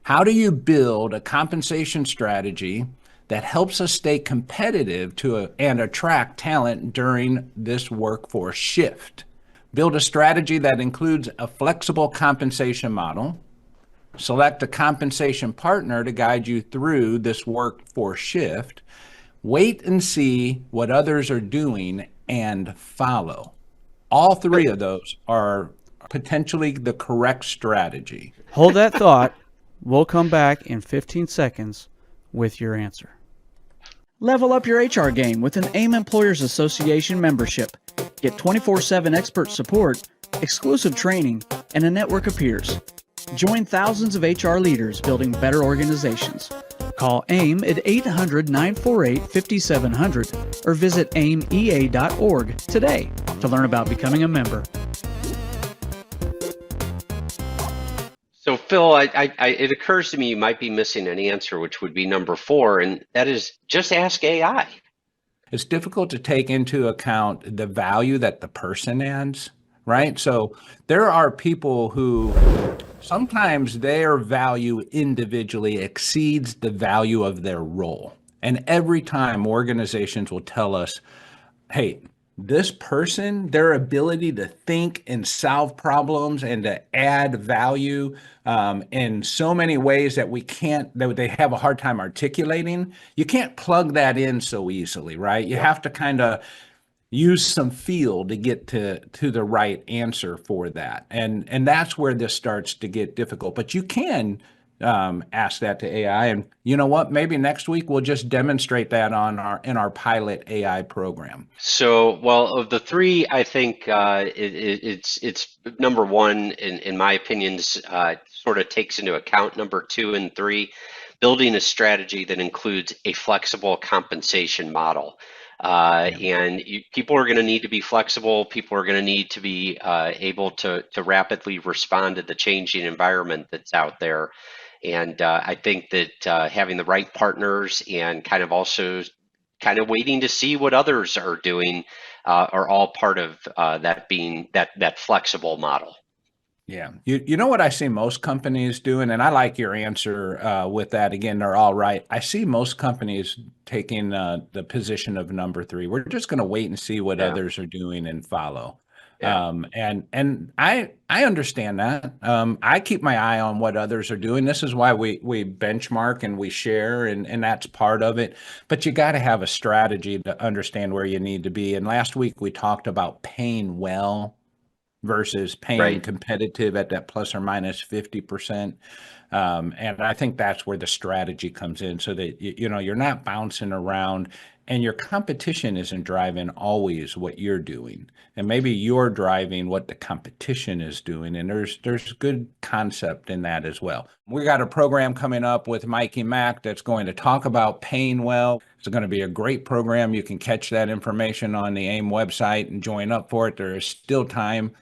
How do you build a compensation strategy that helps us stay competitive and attract talent during this workforce shift? Build a strategy that includes a flexible compensation model. Select a compensation partner to guide you through this workforce shift. Wait and see what others are doing and follow. All three of those are potentially the correct strategy. Hold that thought. We'll come back in 15 seconds with your answer. Level up your HR game with an AIM Employers Association membership. Get 24/7 expert support, exclusive training, and a network of peers. Join thousands of HR leaders building better organizations. Call AIM at 800-948-5700 or visit aimea.org today to learn about becoming a member. So Phil, it occurs to me you might be missing an answer, which would be number 4, and that is just ask AI. It's difficult to take into account the value that the person adds, right? So there are people who sometimes their value individually exceeds the value of their role. And every time organizations will tell us, hey, this person, their ability to think and solve problems and to add value in so many ways that they have a hard time articulating, you can't plug that in so easily, right? You have to kind of use some feel to get to the right answer for that. And that's where this starts to get difficult. But you can ask that to AI. And you know what? Maybe next week we'll just demonstrate that in our pilot AI program. So, well, of the 3, I think it's number 1 in my opinion. Sort of takes into account number 2 and 3, building a strategy that includes a flexible compensation model. People are going to need to be flexible. People are going to need to be able to rapidly respond to the changing environment that's out there. And I think that having the right partners and kind of also kind of waiting to see what others are doing are all part of that being that flexible model. Yeah. You know what I see most companies doing, and I like your answer with that. Again, they're all right. I see most companies taking the position of number 3. We're just going to wait and see what others are doing and follow. Yeah. And I understand that. I keep my eye on what others are doing. This is why we benchmark and we share, and that's part of it. But you got to have a strategy to understand where you need to be. And last week we talked about paying well versus paying Right. competitive at that plus or minus 50%. And I think that's where the strategy comes in, so that you're not bouncing around and your competition isn't driving always what you're doing. And maybe you're driving what the competition is doing. And there's good concept in that as well. We got a program coming up with Mikey Mack that's going to talk about paying well. It's going to be a great program. You can catch that information on the AIM website and join up for it. There is still time.